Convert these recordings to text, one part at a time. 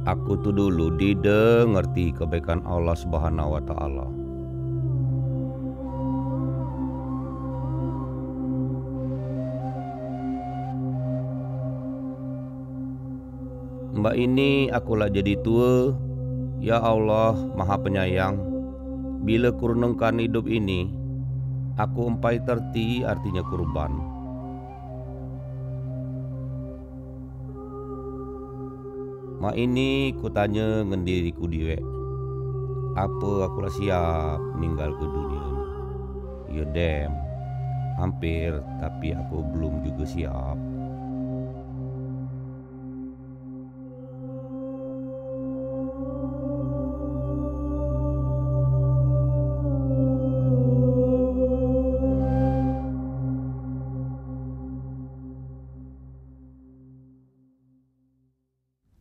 Aku tuh dulu ngerti kebaikan Allah Subhanahu wa Ta'ala. Mbak ini akulah jadi tua. Ya Allah Maha Penyayang, bila kurunengkan hidup ini, aku empai terti artinya kurban. Mak ini kutanya ngendiriku diwe, apa akulah siap meninggal ke dunia ini? Ya dem, hampir, tapi aku belum juga siap.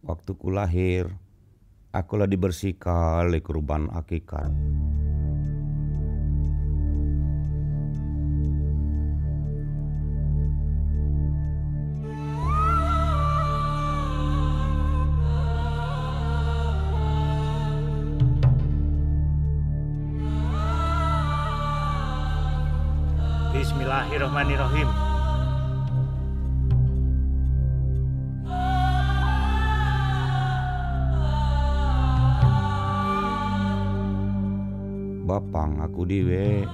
Waktu ku lahir, akulah dibersihkan oleh kurban hakikat. Bismillahirrahmanirrahim. Bapang aku diwe,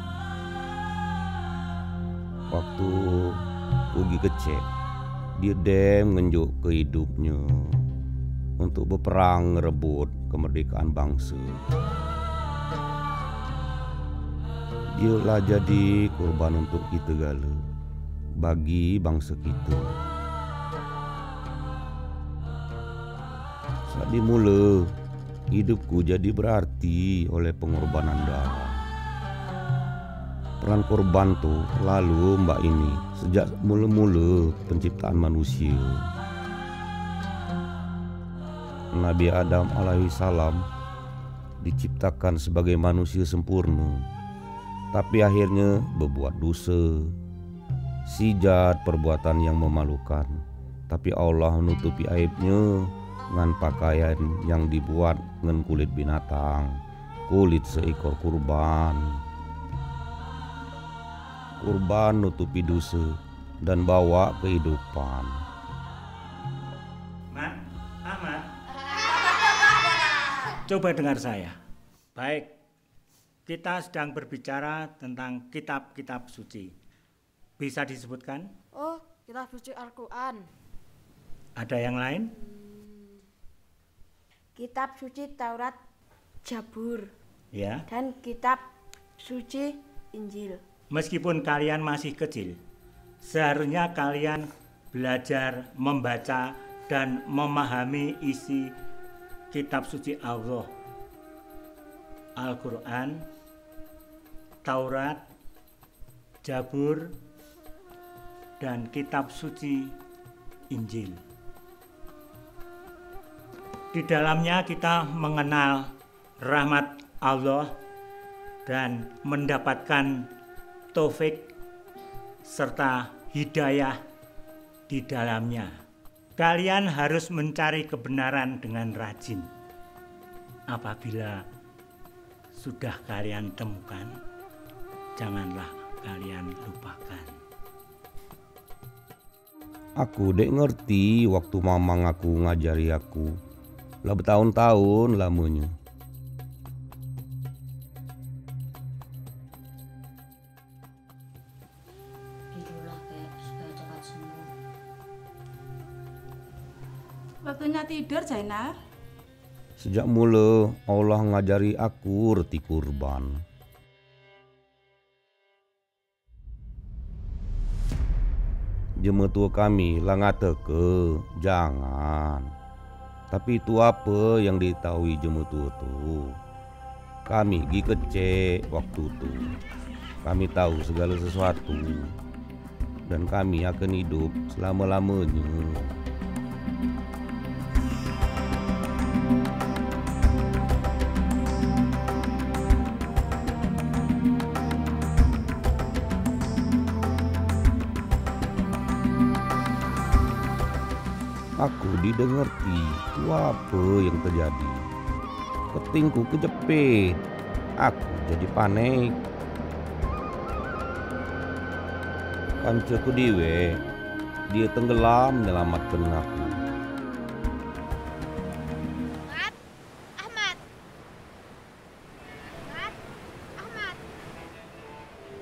waktu ugi kecil, dia dem ngenjuk ke hidupnya untuk berperang ngerebut kemerdekaan bangsa. Dialah jadi korban untuk kita gala, bagi bangsa kita. Saat dimula, hidupku jadi berarti oleh pengorbanan darah. Peran korban tuh lalu mbak ini sejak mula-mula penciptaan manusia. Nabi Adam alaihissalam diciptakan sebagai manusia sempurna, tapi akhirnya berbuat dosa, sijat perbuatan yang memalukan. Tapi Allah menutupi aibnya dengan pakaian yang dibuat dengan kulit binatang, kulit seekor kurban. Kurban nutupi dosa dan bawa kehidupan. Mat, Ahmad, coba dengar saya. Baik, kita sedang berbicara tentang kitab-kitab suci. Bisa disebutkan? Oh, kitab suci Al-Quran. Ada yang lain? Kitab suci Taurat, Zabur, Ya. dan kitab suci Injil. Meskipun kalian masih kecil, seharusnya kalian belajar membaca dan memahami isi kitab suci Allah, Al-Quran, Taurat, Zabur, dan kitab suci Injil. Di dalamnya kita mengenal rahmat Allah dan mendapatkan taufik serta hidayah di dalamnya. Kalian harus mencari kebenaran dengan rajin. Apabila sudah kalian temukan, janganlah kalian lupakan. Aku dek ngerti waktu mamang aku ngajari aku, lah bertahun-tahun lamanya. Tidurlah kayak supaya cepat sembuh. Waktunya tidur, Zainal. Sejak mula Allah ngajari aku reti kurban. Jemaah tua kami lah ngata ke jangan. Tapi itu apa yang ditahui jemaah tua tu? Kami gi kecek waktu tu. Kami tahu segala sesuatu dan kami akan hidup selama-lamanya. Aku didengerti itu apa yang terjadi. Ketingku kejepit. Aku jadi panik. Kancaku diwe, dia tenggelam menyelamatkan aku.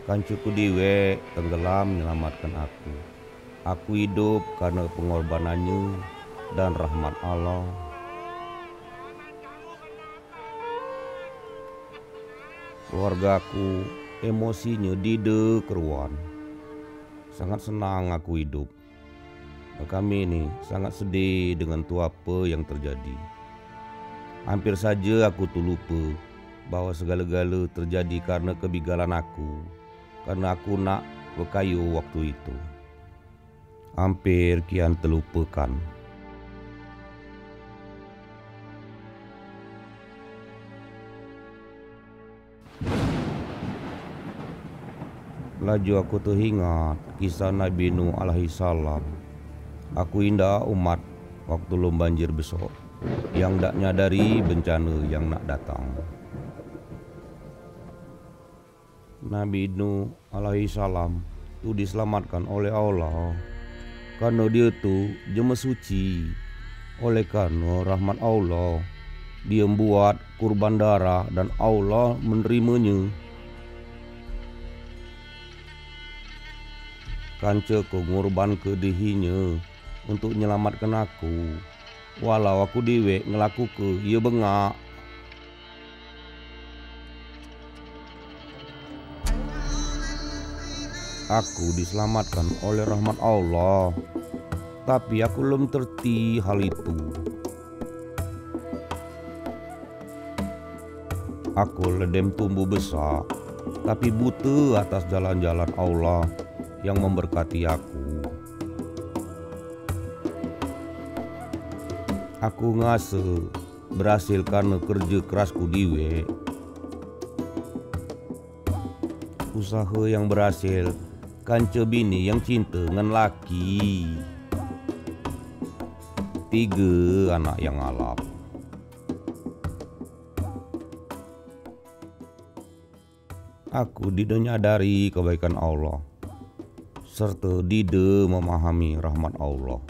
Kancaku diwe tenggelam menyelamatkan aku. Aku hidup karena pengorbanannya dan rahmat Allah. Keluargaku emosinya dide keruan. Sangat senang aku hidup. Kami ini sangat sedih dengan apa yang terjadi. Hampir saja aku lupa bahwa segala-gala terjadi karena kebigalan aku. Karena aku nak berkayu waktu itu. Hampir kian terlupakan. Laju aku teringat kisah Nabi Nuh alaihi salam. Aku indah umat waktu lom banjir besok yang tak nyadari bencana yang nak datang. Nabi Nuh alaihi salam itu diselamatkan oleh Allah karena dia tu jemaah suci. Oleh karena rahmat Allah, dia membuat kurban darah dan Allah menerimanya. Kancaku ngurban ke dihinya untuk menyelamatkan aku. Walau aku diwe ngelaku ke ia bengak. Aku diselamatkan oleh rahmat Allah, tapi aku belum terti hal itu. Aku ledem tumbuh besar, tapi buta atas jalan-jalan Allah yang memberkati aku. Aku ngase berhasil karena kerja kerasku diwe. Usaha yang berhasil, kanca bini yang cinta dengan laki. 3 anak yang alap. Aku tidak menyadari kebaikan Allah, serta tidak memahami rahmat Allah.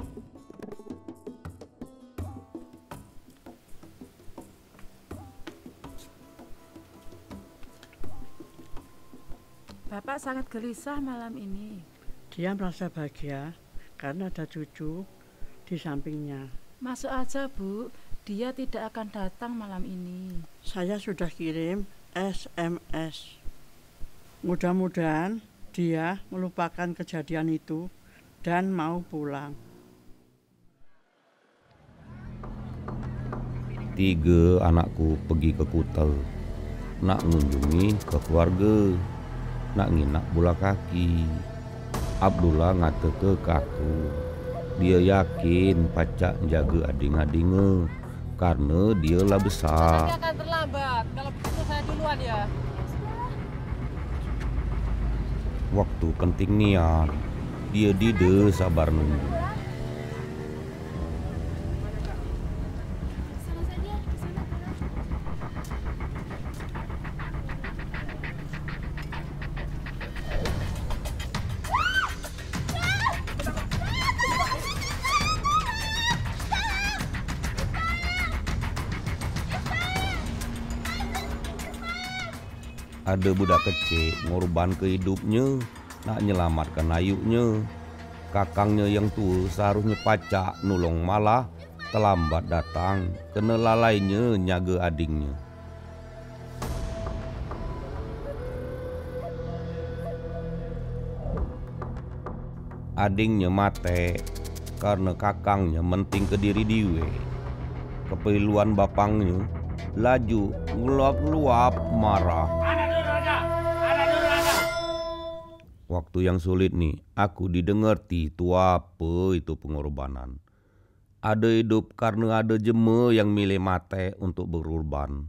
Bapak sangat gelisah malam ini. Dia merasa bahagia karena ada cucu di sampingnya. Masuk aja, Bu. Dia tidak akan datang malam ini. Saya sudah kirim SMS. Mudah-mudahan dia melupakan kejadian itu dan mau pulang. 3 anakku pergi ke Kuta, nak mengunjungi ke keluarga, nak nginak bola kaki. Abdullah ngata ke kaku, dia yakin pacak jaga ading-adingnya karena dia lah besar. Saya akan terlambat, kalau begitu saya duluan ya. Waktu penting niat, dia dide sabar nunggu. Ada budak kecil ngorban ke hidupnya nak nyelamatkan ayuknya. Kakangnya yang tua seharusnya pacak nulung, malah terlambat datang kena lalainya nyaga adingnya. Adingnya mate karena kakangnya menting ke diri diwe. Kepiluan bapangnya laju ngeluap-luap marah. Waktu yang sulit nih, aku didengerti itu apa itu pengorbanan. Ada hidup karena ada jemaah yang milih mate untuk berkorban.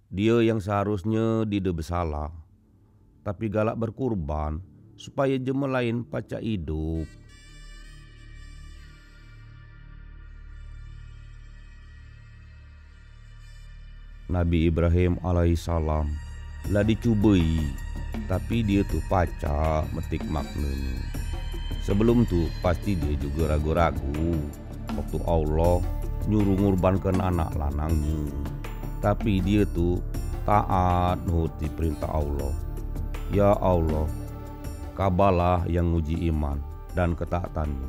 Dia yang seharusnya tidak bersalah, tapi galak berkorban supaya jemaah lain pacak hidup. Nabi Ibrahim alaihissalam lah dicubai, tapi dia tuh paca metik maknanya. Sebelum tuh pasti dia juga ragu-ragu waktu Allah nyuruh ngurbankan anak lanangnya. Tapi dia tuh taat nuruti perintah Allah. Ya Allah, kabalah yang nguji iman dan ketaatannya,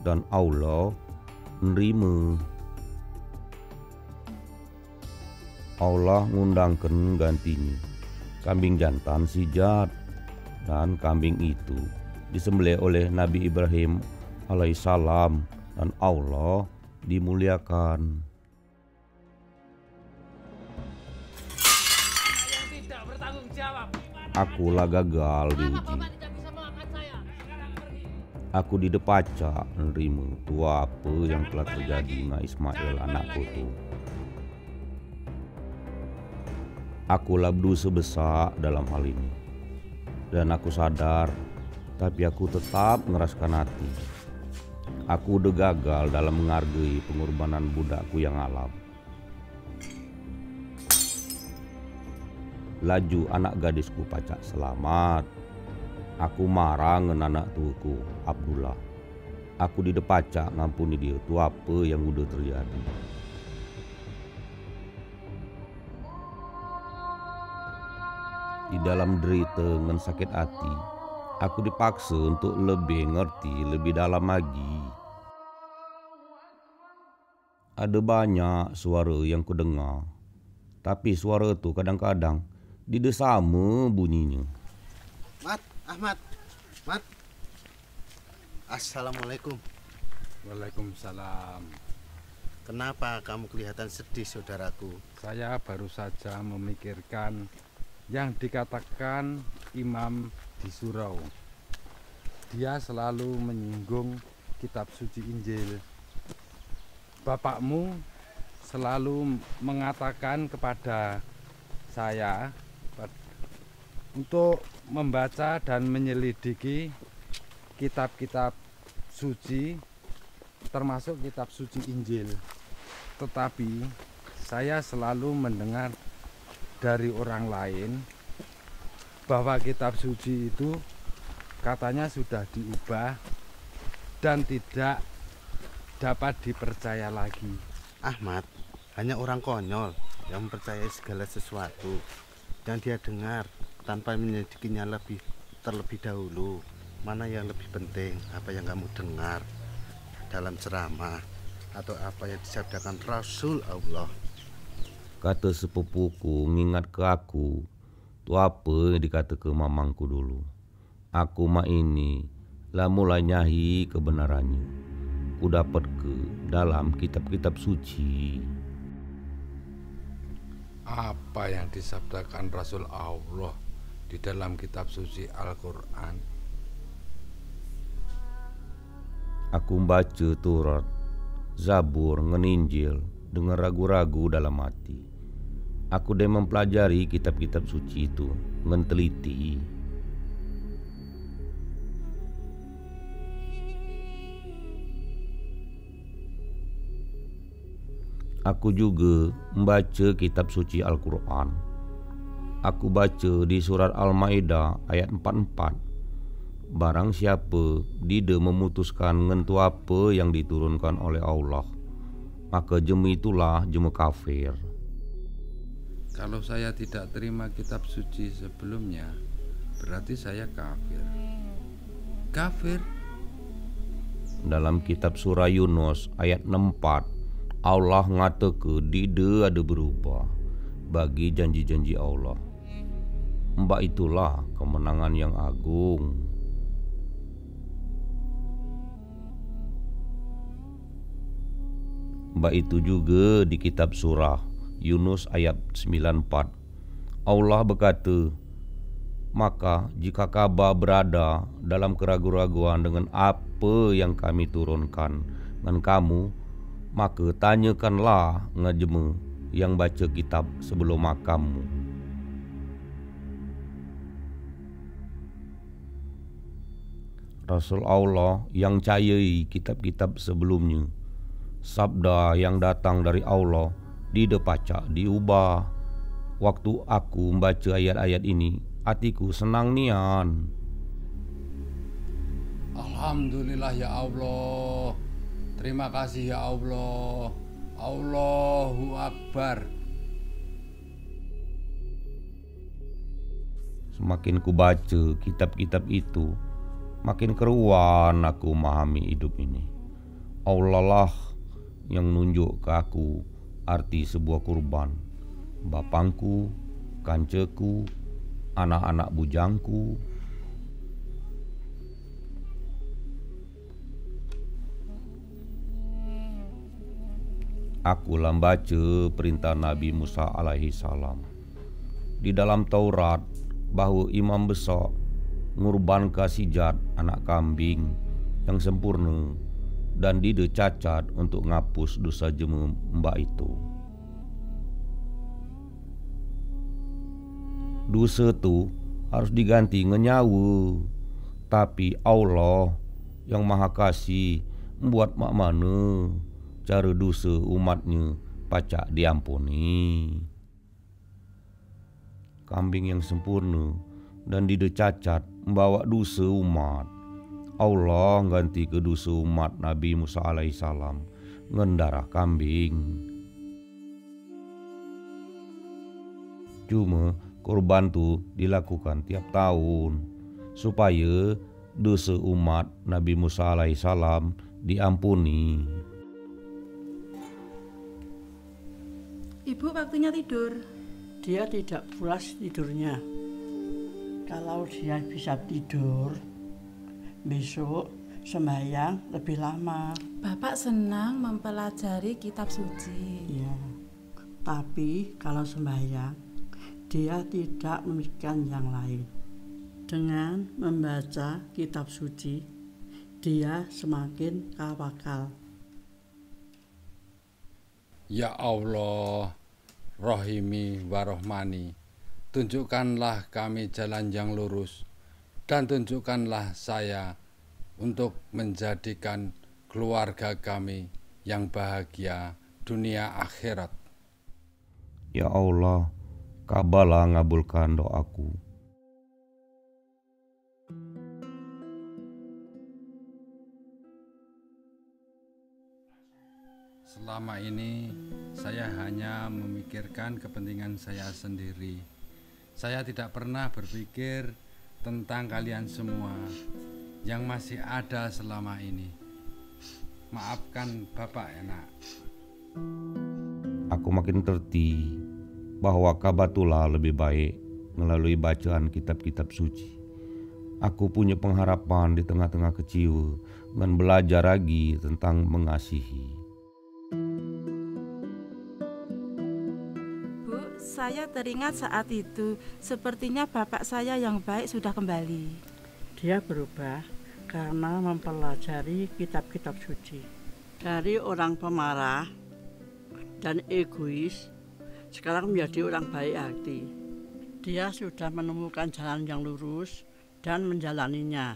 dan Allah nerima. Allah ngundangkan gantinya kambing jantan sijat, dan kambing itu disembelih oleh Nabi Ibrahim alaihissalam, dan Allah dimuliakan. Yang tidak bertanggung jawab. Akulah gagal diuji. Bapak tidak bisa mengangkat saya. Sekarang pergi. Aku didepaca nerima tua apa yang telah terjadi dengan Ismail anakku tuh. Akulah berdosa besar dalam hal ini, dan aku sadar, tapi aku tetap ngeraskan hati. Aku udah gagal dalam menghargai pengorbanan budakku yang alam. Laju anak gadisku pacak selamat. Aku marah ngen anak tuaku Abdullah. Aku didepaca ngampuni dia tu apa yang udah terjadi. Di dalam derita ngen sakit hati, aku dipaksa untuk lebih ngerti lebih dalam lagi. Ada banyak suara yang kudengar, tapi suara itu kadang-kadang tidak sama bunyinya. Ahmad. Assalamualaikum. Waalaikumsalam. Kenapa kamu kelihatan sedih, saudaraku? Saya baru saja memikirkan yang dikatakan Imam di surau. Dia selalu menyinggung kitab suci Injil. Bapakmu selalu mengatakan kepada saya untuk membaca dan menyelidiki kitab-kitab suci, termasuk kitab suci Injil. Tetapi saya selalu mendengar dari orang lain bahwa kitab suci itu katanya sudah diubah dan tidak dapat dipercaya lagi. Ahmad, hanya orang konyol yang mempercayai segala sesuatu yang dia dengar tanpa menyelidikinya terlebih dahulu. Mana yang lebih penting, apa yang kamu dengar dalam ceramah atau apa yang disabdakan Rasul Allah. Kata sepupuku ngingat ke aku, tu apa yang dikata ke mamangku dulu. Aku mah ini lah mulai nyahi kebenarannya. Ku dapat ke dalam kitab-kitab suci. Apa yang disabdakan Rasul Allah di dalam kitab suci Al-Quran? Aku membaca Taurat, Zabur, Injil dengan ragu-ragu dalam hati. Aku dah mempelajari kitab-kitab suci itu dengan teliti. Aku juga membaca kitab suci Al-Quran. Aku baca di surat Al-Maidah ayat 44. Barang siapa tidak memutuskan ngentu apa yang diturunkan oleh Allah, maka jema itulah jema kafir. Kalau saya tidak terima kitab suci sebelumnya, berarti saya kafir. Kafir? Dalam kitab surah Yunus ayat 64, Allah ngatakan tidak ada berubah bagi janji-janji Allah. Mbak itulah kemenangan yang agung. Mbak itu juga di kitab surah Yunus ayat 94. Allah berkata, maka jika kabar berada dalam keraguan-raguan dengan apa yang kami turunkan dengan kamu, maka tanyakanlah ngejema yang baca kitab sebelum makammu. Rasul Allah yang cayai kitab-kitab sebelumnya, sabda yang datang dari Allah pacak diubah. Waktu aku membaca ayat-ayat ini, hatiku senang nian. Alhamdulillah ya Allah. Terima kasih ya Allah. Allahu Akbar. Semakin ku baca kitab-kitab itu, makin keruan aku memahami hidup ini. Allah lah yang nunjuk ke aku arti sebuah kurban. Bapangku, kanceku, anak-anak bujangku. Aku membaca perintah Nabi Musa alaihi salam. Di dalam Taurat, bahwa imam besar ngurban kasijat anak kambing yang sempurna dan dide cacat untuk ngapus dosa jema mbak itu. Dosa tu harus diganti ngenyawa, tapi Allah yang maha kasih membuat mak mana cara dosa umatnya pacak diampuni. Kambing yang sempurna dan dide cacat membawa dosa umat. Allah ganti ke dosa umat Nabi Musa alaihissalam ngendarah kambing. Cuma korban tu dilakukan tiap tahun supaya dosa umat Nabi Musa alaihissalam diampuni. Ibu waktunya tidur. Dia tidak pulas tidurnya. Kalau dia bisa tidur, besok sembahyang lebih lama. Bapak senang mempelajari kitab suci. Ya, tapi kalau sembahyang, dia tidak memikirkan yang lain. Dengan membaca kitab suci, dia semakin tawakal. Ya Allah, Rohimi Warohmani, tunjukkanlah kami jalan yang lurus dan tunjukkanlah saya untuk menjadikan keluarga kami yang bahagia dunia akhirat. Ya Allah, kabalah ngabulkan doaku. Selama ini saya hanya memikirkan kepentingan saya sendiri. Saya tidak pernah berpikir tentang kalian semua yang masih ada selama ini. Maafkan Bapak enak. Aku makin terti bahwa kabatulah lebih baik melalui bacaan kitab-kitab suci. Aku punya pengharapan di tengah-tengah kecewa dan belajar lagi tentang mengasihi. Bu, saya teringat saat itu sepertinya bapak saya yang baik sudah kembali. Dia berubah karena mempelajari kitab-kitab suci. Dari orang pemarah dan egois, sekarang menjadi orang baik hati. Dia sudah menemukan jalan yang lurus dan menjalaninya.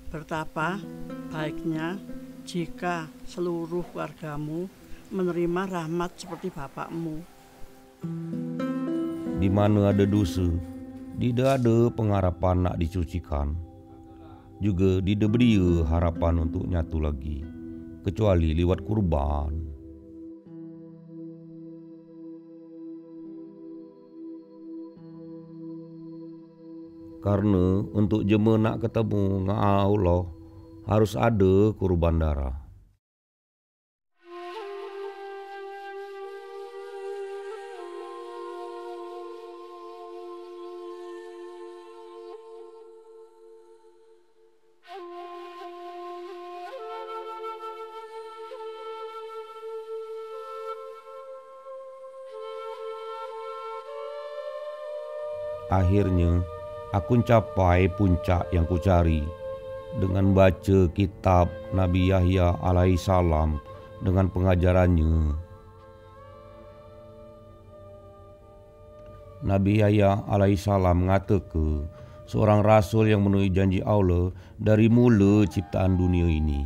Betapa baiknya jika seluruh keluargamu menerima rahmat seperti bapakmu. Di mana ada dosa, tidak ada pengharapan nak dicucikan. Juga tidak beria harapan untuk nyatu lagi, kecuali lewat kurban. Karena untuk jema nak ketemu dengan Allah, harus ada kurban darah. Akhirnya, aku mencapai puncak yang kucari dengan baca kitab Nabi Yahya alaihissalam dengan pengajarannya. Nabi Yahya alaihissalam mengatakan seorang rasul yang memenuhi janji Allah dari mula ciptaan dunia ini.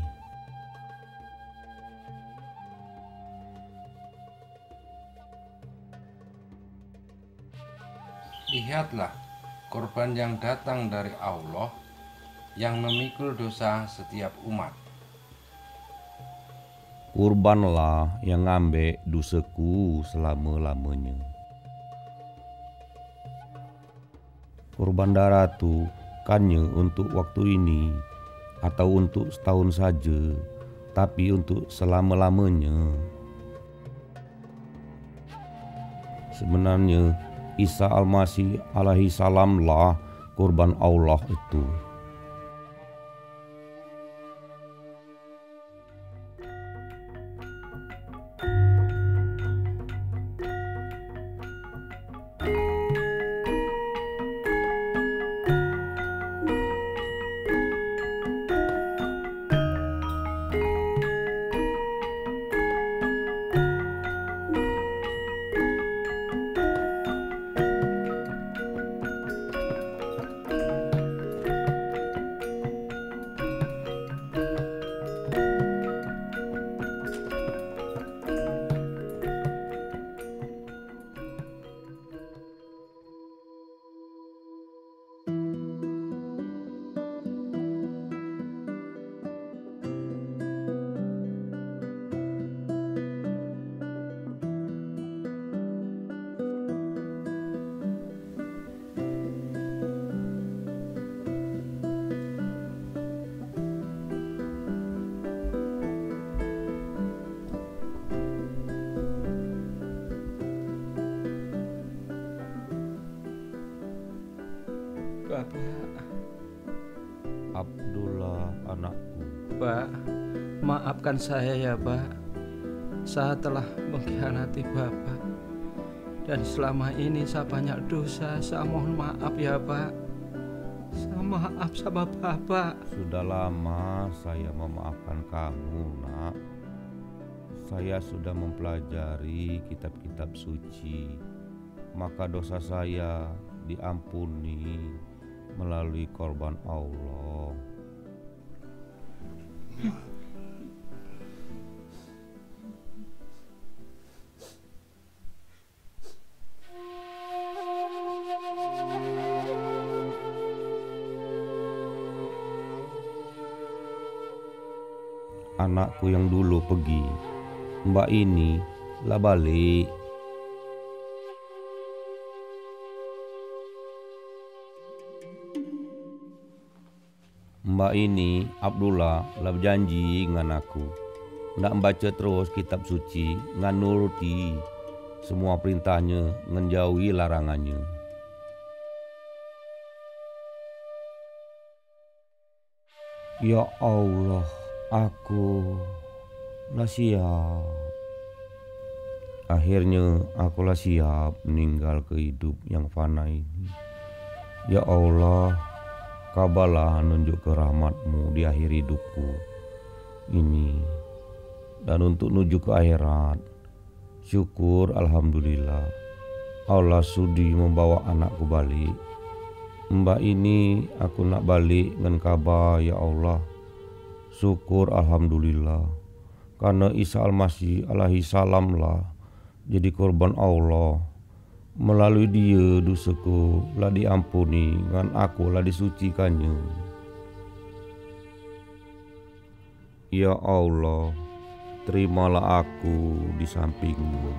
Lihatlah korban yang datang dari Allah yang memikul dosa setiap umat. Kurbanlah yang ngambek dosaku selama-lamanya. Kurban darah tu kannya untuk waktu ini atau untuk setahun saja, tapi untuk selama-lamanya. Sebenarnya Isa Al-Masih alaihi salam lah kurban Allah itu. Bapak. Abdullah anakku. Pak, maafkan saya ya Pak. Saya telah mengkhianati Bapak. Dan selama ini saya banyak dosa. Saya mohon maaf ya Pak. Saya maaf sama Bapak. Sudah lama saya memaafkan kamu, nak. Saya sudah mempelajari kitab-kitab suci. Maka dosa saya diampuni melalui korban Allah. Anakku yang dulu pergi, mbak ini lah balik. Mbak ini Abdullah lah berjanji dengan aku nak membaca terus kitab suci, ngan nuruti semua perintahnya, menjauhi larangannya. Ya Allah, aku lah siap. Akhirnya aku lah siap meninggal ke hidup yang fana ini. Ya Allah, kabalah nunjuk ke rahmat-Mu di akhir hidupku ini dan untuk menuju ke akhirat. Syukur alhamdulillah Allah sudi membawa anakku balik. Mbak ini aku nak balik dengan kabar ya Allah. Syukur alhamdulillah karena Isa Al-Masih alaihi salam lah jadi korban Allah. Melalui dia dosaku lah diampuni, dengan aku lah disucikannya. Ya Allah, terimalah aku di samping-Mu.